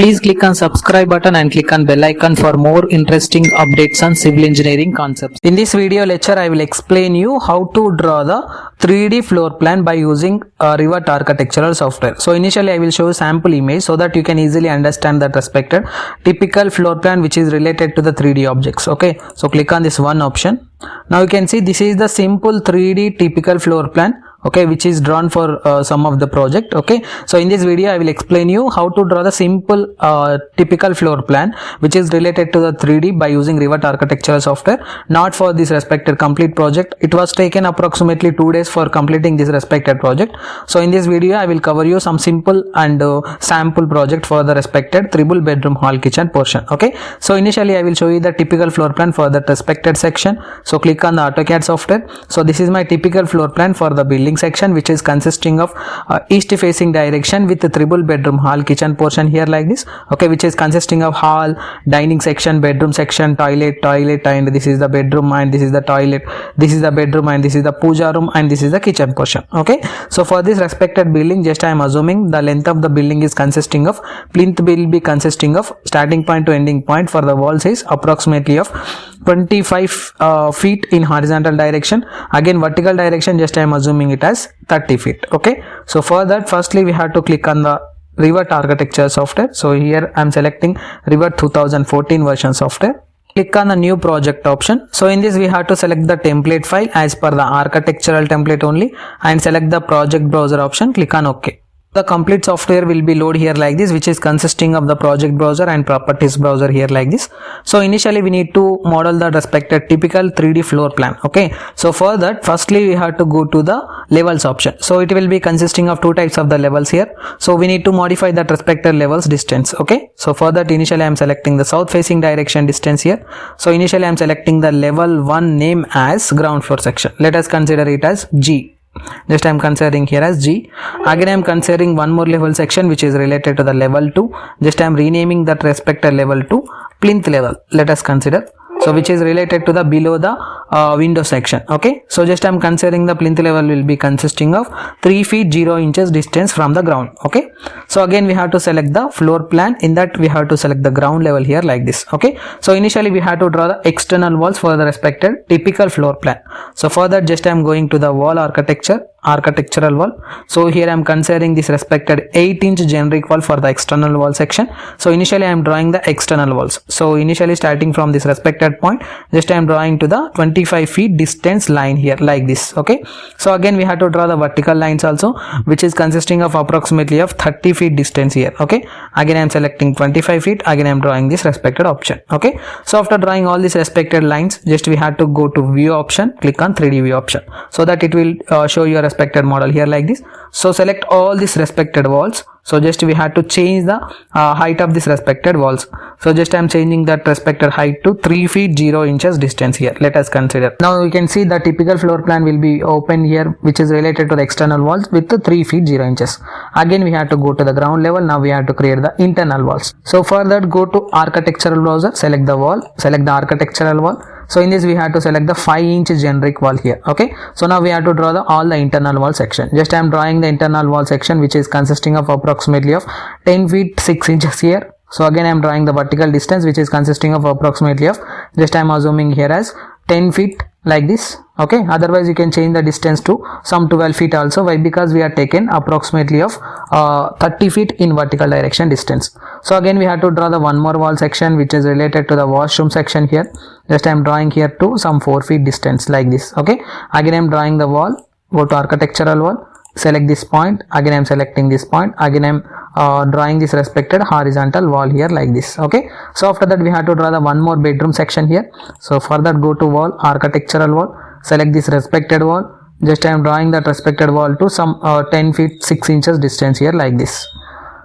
Please click on subscribe button and click on bell icon for more interesting updates on civil engineering concepts. In this video lecture, I will explain you how to draw the 3D floor plan by using Revit architectural software. So initially I will show a sample image so that you can easily understand that respected typical floor plan which is related to the 3D objects. Okay, so click on this one option. Now you can see this is the simple 3D typical floor plan, okay, which is drawn for some of the project. Okay, so in this video I will explain you how to draw the simple typical floor plan which is related to the 3D by using Revit architectural software, not for this respected complete project. It was taken approximately 2 days for completing this respected project. So in this video I will cover you some simple and sample project for the respected 3 bedroom hall kitchen portion. Okay, so initially I will show you the typical floor plan for that respected section. So click on the AutoCAD software. So this is my typical floor plan for the building section, which is consisting of east facing direction with the 3 bedroom hall kitchen portion here like this. Okay, which is consisting of hall, dining section, bedroom section, toilet, and this is the bedroom and this is the toilet, this is the bedroom and this is the puja room and this is the kitchen portion. Okay, so for this respected building, just I am assuming the length of the building is consisting of, plinth will be consisting of starting point to ending point for the walls is approximately of 25 feet in horizontal direction. Again vertical direction, just I am assuming it as 30 feet. Okay, so for that firstly we have to click on the Revit architecture software. So here I am selecting Revit 2014 version software. Click on the new project option. So in this we have to select the template file as per the architectural template only and select the project browser option. Click on OK. The complete software will be loaded here like this, which is consisting of the project browser and properties browser here like this. So initially we need to model the respected typical 3D floor plan. Okay, so for that firstly we have to go to the levels option. So it will be consisting of 2 types of the levels here. So we need to modify that respected levels distance. Okay, so for that initially I am selecting the south facing direction distance here. So initially I am selecting the level 1 name as ground floor section. Let us consider it as G. Just I am considering here as G. Again I am considering one more level section which is related to the level 2. Just I am renaming that respected level to plinth level. Let us consider. So which is related to the below the window section. Okay, so just I am considering the plinth level will be consisting of 3 feet 0 inches distance from the ground. Okay, so again we have to select the floor plan. In that we have to select the ground level here like this. Okay, so initially we have to draw the external walls for the respected typical floor plan. So for that just I am going to the wall architectural wall. So here I am considering this respected 8-inch generic wall for the external wall section. So initially I am drawing the external walls. So initially starting from this respected point, just I am drawing to the 25 feet distance line here like this. Okay, so again we have to draw the vertical lines also, which is consisting of approximately of 30 feet distance here. Okay, again I am selecting 25 feet. Again I am drawing this respected option. Okay, so after drawing all these respected lines, just we have to go to view option, click on 3D view option, so that it will show your respected model here like this. So select all these respected walls. So just we have to change the height of this respected walls. So just I am changing that respected height to 3 feet 0 inches distance here. Let us consider. Now you can see the typical floor plan will be open here, which is related to the external walls with the 3 feet 0 inches. Again we have to go to the ground level. Now we have to create the internal walls. So for that go to architectural browser, select the wall, select the architectural wall. So in this we have to select the 5-inch generic wall here. Okay, so now we have to draw all the internal wall section. Just I am drawing the internal wall section which is consisting of approximately of 10 feet 6 inches here. So again I am drawing the vertical distance which is consisting of approximately of, just I am assuming here as 10 feet like this. Okay, otherwise you can change the distance to some 12 feet also. Why? Because we are taken approximately of 30 feet in vertical direction distance. So again we have to draw the one more wall section which is related to the washroom section here. Just I am drawing here to some 4 feet distance like this. Okay, again I am drawing the wall, go to architectural wall, select this point. Again I am selecting this point. Again I am drawing this respected horizontal wall here like this. Okay, so after that we have to draw the one more bedroom section here. So for that go to wall, architectural wall, select this respected wall. Just I am drawing that respected wall to some 10 feet 6 inches distance here like this.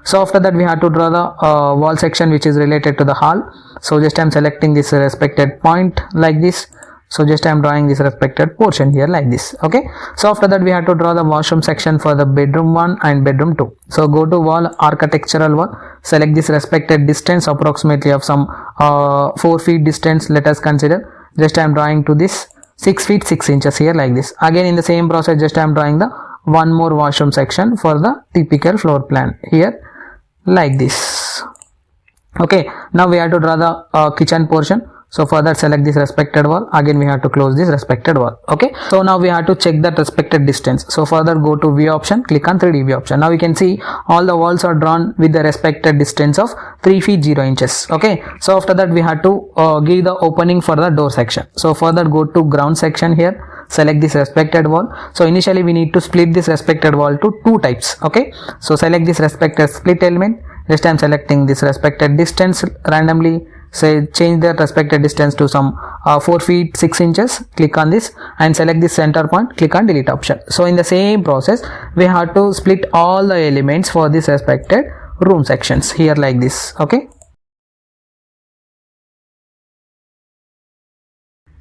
So after that we have to draw the wall section which is related to the hall. So just I am selecting this respected point like this. So just I am drawing this respected portion here like this. Okay, so after that we have to draw the washroom section for the bedroom 1 and bedroom 2. So go to wall, architectural wall, select this respected distance approximately of some 4 feet distance. Let us consider. Just I am drawing to this 6 feet 6 inches here like this. Again in the same process just I am drawing the one more washroom section for the typical floor plan here like this. Okay, now we have to draw the kitchen portion. So for that, select this respected wall. Again we have to close this respected wall. Okay, so now we have to check that respected distance. So further, go to view option, click on 3D view option. Now we can see all the walls are drawn with the respected distance of 3 feet 0 inches. Okay, so after that we have to give the opening for the door section. So further, go to ground section here, select this respected wall. So initially we need to split this respected wall to two types. Okay, so select this respected split element. This time selecting this respected distance randomly, say change the respected distance to some 4 feet 6 inches. Click on this and select this center point, click on delete option. So in the same process we have to split all the elements for this respected room sections here like this. Okay,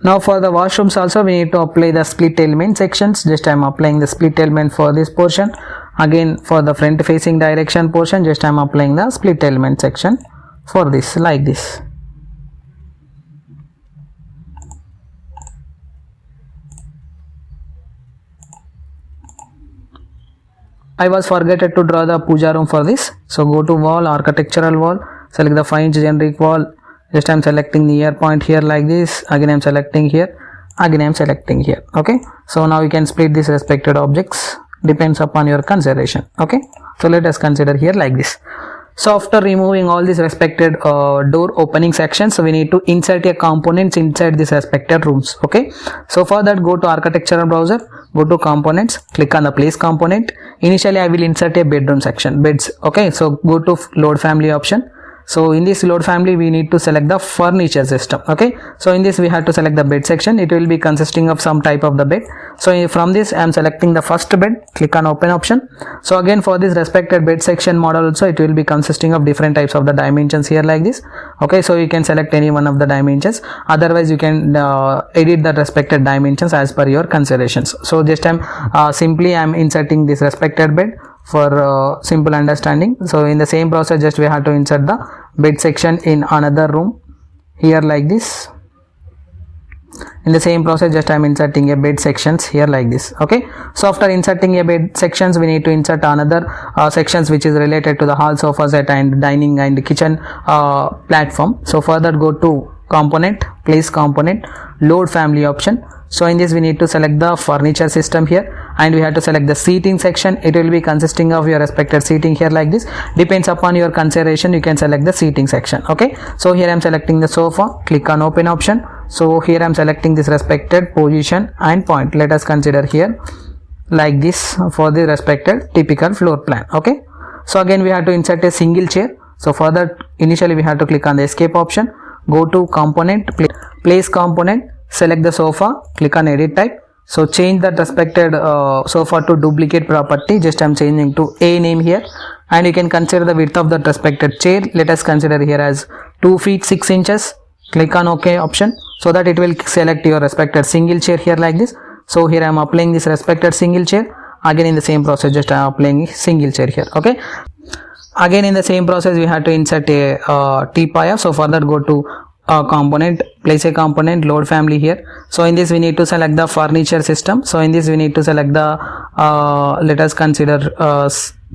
now for the washrooms also we need to apply the split element sections. Just I am applying the split element for this portion. Again for the front facing direction portion, just I am applying the split element section for this like this. I was forgetted to draw the puja room for this. So go to wall, architectural wall, select the 5 inch generic wall. Just I am selecting the ear point here like this. Again I am selecting here. Again I am selecting here. Okay, so now you can split these respected objects, depends upon your consideration. Okay, so let us consider here like this. So after removing all these respected door opening sections, so we need to insert a components inside this respected rooms. Okay, so for that, go to architectural browser, go to components, click on the place component. Initially I will insert a bedroom section, beds. Okay, so go to load family option. So in this load family we need to select the furniture system. Okay, so in this we have to select the bed section. It will be consisting of some type of the bed. So from this I am selecting the first bed, click on open option. So again for this respected bed section model also it will be consisting of different types of the dimensions here like this. Okay, so you can select any one of the dimensions, otherwise you can edit the respected dimensions as per your considerations. So just simply I am inserting this respected bed for simple understanding. So in the same process just we have to insert the bed section in another room here like this. In the same process just I am inserting a bed sections here like this. Okay, so after inserting a bed sections we need to insert another sections which is related to the hall, sofa set and dining and kitchen platform. So further, go to component, place component, load family option. So in this we need to select the furniture system here and we have to select the seating section. It will be consisting of your respected seating here like this. Depends upon your consideration, you can select the seating section. Okay, so here I am selecting the sofa, click on open option. So here I am selecting this respected position and point. Let us consider here like this for the respected typical floor plan. Okay, so again we have to insert a single chair. So for that initially we have to click on the escape option, go to component, place component, select the sofa, click on edit type. So change that respected sofa to duplicate property. Just I am changing to a name here and you can consider the width of that respected chair. Let us consider here as 2 feet 6 inches. Click on OK option so that it will select your respected single chair here like this. So here I am applying this respected single chair. Again in the same process just I am applying single chair here. Okay, again in the same process we have to insert a T-pie. So further, go to component, place a component, load family here. So in this we need to select the furniture system. So in this we need to select the let us consider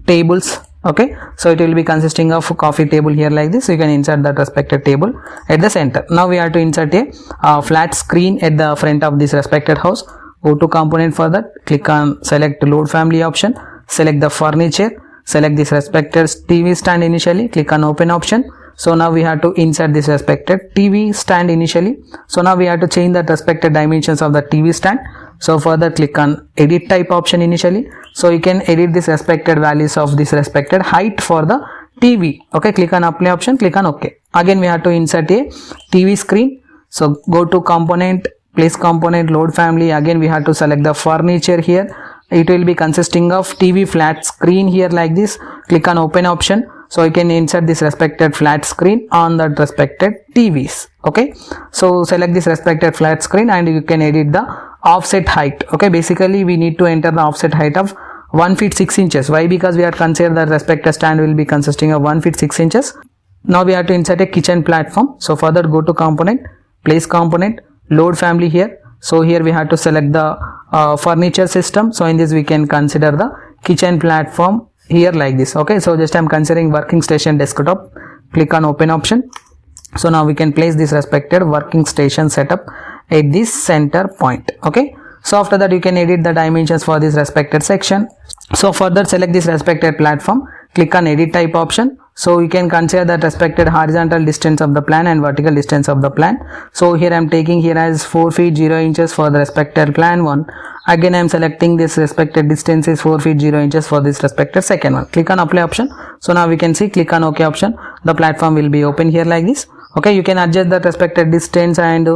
tables. Okay, so it will be consisting of coffee table here like this. You can insert that respected table at the center. Now we have to insert a flat screen at the front of this respected house. Go to component for that, click on select load family option, select the furniture, select this respected TV stand initially, click on open option. So now we have to insert this respected TV stand initially. So now we have to change the respected dimensions of the TV stand. So further, click on edit type option initially. So you can edit this respected values of this respected height for the TV. Okay, click on apply option, click on OK. Again we have to insert a TV screen. So go to component, place component, load family. Again we have to select the furniture here. It will be consisting of TV flat screen here like this. Click on open option. So you can insert this respected flat screen on that respected TVs. Okay, so select this respected flat screen and you can edit the offset height. Okay, basically we need to enter the offset height of 1 feet 6 inches. Why? Because we have considered that respected stand will be consisting of 1 feet 6 inches. Now we have to insert a kitchen platform. So further, go to component, place component, load family here. So here we have to select the furniture system. So in this we can consider the kitchen platform here like this. Okay, so just I'm considering working station desktop. click on open option. So now we can place this respected working station setup at this center point. Okay, so after that you can edit the dimensions for this respected section. So further select this respected platform, click on edit type option. So you can consider that respected horizontal distance of the plan and vertical distance of the plan. So here I am taking here as 4 feet 0 inches for the respected plan 1. Again I am selecting this respected distance is 4 feet 0 inches for this respected second one. Click on apply option. So now we can see, click on OK option. The platform will be open here like this. Okay, you can adjust the respected distance and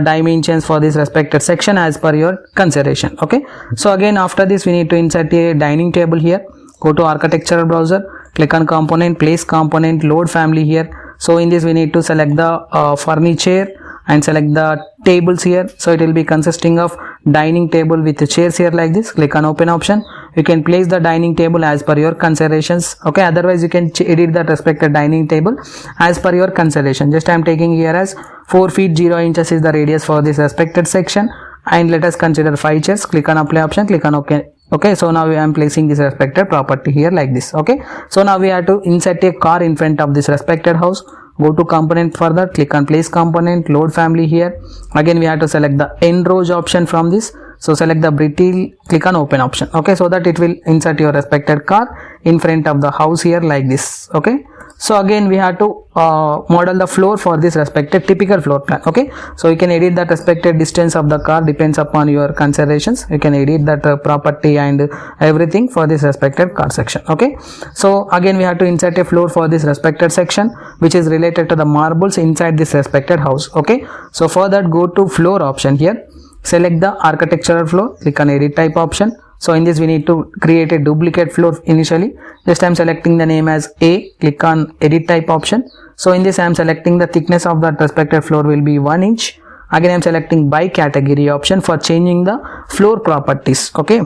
dimensions for this respected section as per your consideration. Okay, so again after this we need to insert a dining table here. Go to architectural browser, click on component, place component, load family here. So in this we need to select the furniture and select the tables here. So it will be consisting of dining table with the chairs here like this. Click on open option. You can place the dining table as per your considerations. Okay, otherwise you can edit that respected dining table as per your consideration. Just I am taking here as 4 feet 0 inches is the radius for this respected section, and let us consider 5 chairs. Click on apply option, click on OK. Okay, so now I am placing this respected property here like this. Okay, so now we have to insert a car in front of this respected house. Go to component further, click on place component, load family here. Again we have to select the end rows option from this. So select the brittle, click on open option. Okay, so that it will insert your respected car in front of the house here like this. Okay, so again we have to model the floor for this respected typical floor plan. Okay, so you can edit that respected distance of the car, depends upon your considerations. You can edit that property and everything for this respected car section. Okay, so again we have to insert a floor for this respected section which is related to the marbles inside this respected house. Okay, so for that go to floor option here, select the architectural floor, click on edit type option. So in this we need to create a duplicate floor initially. Just I am selecting the name as A, click on edit type option. So in this I am selecting the thickness of that respective floor will be 1 inch. Again I am selecting by category option for changing the floor properties. Okay,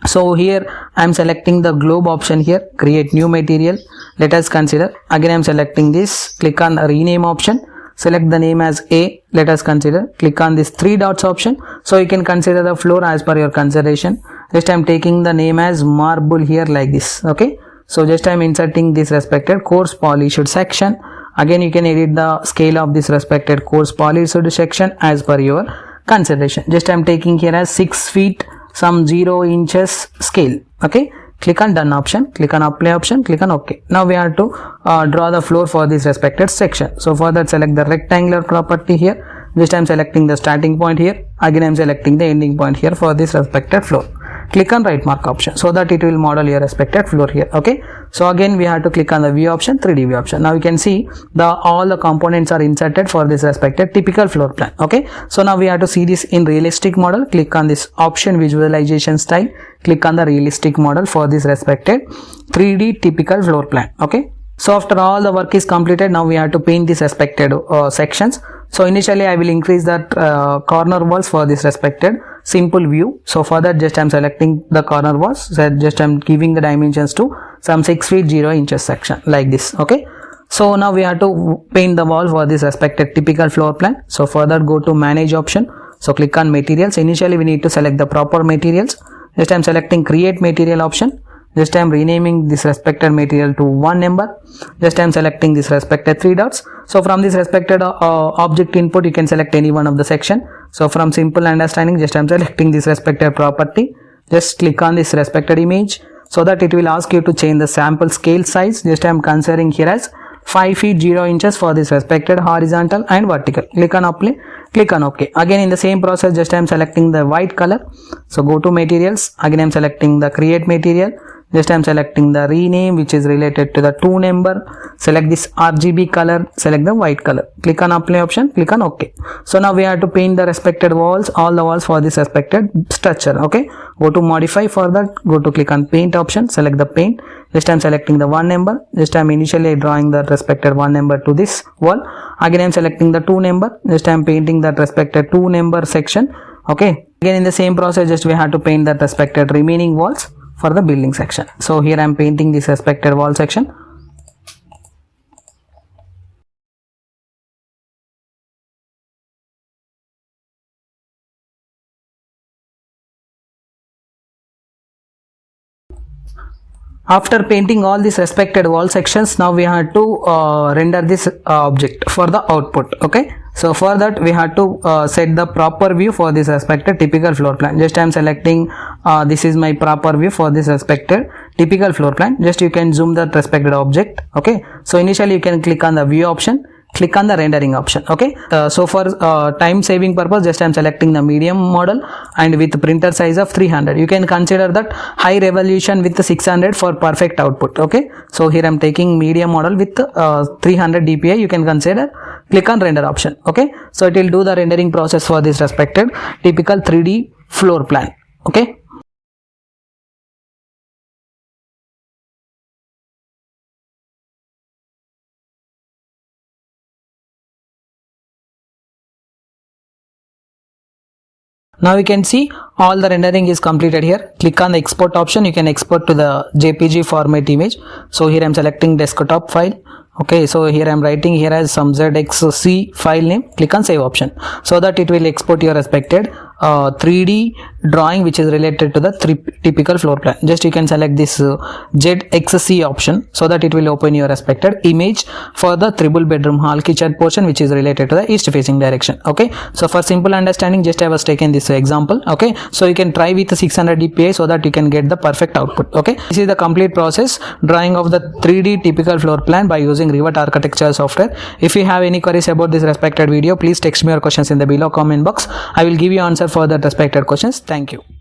so here I am selecting the globe option here, create new material. Let us consider, again I am selecting this, click on rename option. Select the name as A, let us consider, click on this 3 dots option. So you can consider the floor as per your consideration. Just I am taking the name as marble here like this. Okay, so just I am inserting this respected coarse polished section. Again you can edit the scale of this respected coarse polished section as per your consideration. Just I am taking here as 6 feet some 0 inches scale. Okay, click on done option, click on apply option, click on OK. Now we have to draw the floor for this respected section. So for that select the rectangular property here. Just I am selecting the starting point here. Again I am selecting the ending point here for this respected floor. Click on right mark option so that it will model your respected floor here. Okay, so again we have to click on the view option, 3D view option. Now you can see all the components are inserted for this respected typical floor plan. Okay, so now we have to see this in realistic model. Click on this option visualization style, click on the realistic model for this respected 3D typical floor plan. Okay, so after all the work is completed, now we have to paint this respected sections. So initially I will increase that corner walls for this respected simple view. So for that just I am selecting the corner walls. So just I am giving the dimensions to some 6 feet 0 inches section like this. Okay, so now we have to paint the wall for this respected typical floor plan. So for that go to manage option. So click on materials. Initially we need to select the proper materials. Just I am selecting create material option. Just I am renaming this respected material to one number. Just I am selecting this respected 3 dots. So from this respected object input you can select any one of the section. So from simple understanding just I am selecting this respected property. Just click on this respected image so that it will ask you to change the sample scale size. Just I am considering here as 5 feet 0 inches for this respected horizontal and vertical. Click on apply, click on OK. Again in the same process just I am selecting the white color. So go to materials. Again I am selecting the create material. Just I am selecting the rename which is related to the 2 number. Select this RGB color, select the white color. Click on apply option, click on OK. So now we have to paint the respected walls, all the walls for this respected structure. Okay, go to modify for that, go to click on paint option, select the paint. Just I am selecting the 1 number. Just I am initially drawing the respected 1 number to this wall. Again I am selecting the 2 number. Just I am painting that respected 2 number section. Okay, again in the same process just we have to paint that respected remaining walls for the building section. So here I am painting this respected wall section. After painting all these respected wall sections, now we have to render this object for the output. Okay, so for that we have to set the proper view for this respected typical floor plan. Just I am selecting this is my proper view for this respected typical floor plan. Just you can zoom that respected object. Okay, so initially you can click on the view option, click on the rendering option. Okay, so for time saving purpose, just I am selecting the medium model and with printer size of 300. You can consider that high resolution with 600 for perfect output. Okay, so here I am taking medium model with 300 dpi. You can consider, click on render option. Okay, so it will do the rendering process for this respected typical 3D floor plan. Okay. Now you can see all the rendering is completed here. Click on the export option. You can export to the JPG format image. So here I am selecting desktop file. Okay, so here I am writing here as some ZXC file name. Click on save option so that it will export your respected 3D drawing which is related to the typical floor plan. Just you can select this ZXC option so that it will open your respected image for the triple bedroom hall kitchen portion which is related to the east facing direction. Okay, so for simple understanding, just I was taken this example. Okay, so you can try with 600 dpi so that you can get the perfect output. Okay, this is the complete process drawing of the 3D typical floor plan by using Revit architecture software. If you have any queries about this respected video, please text me your questions in the below comment box. I will give you answer for the respected questions. Thank you.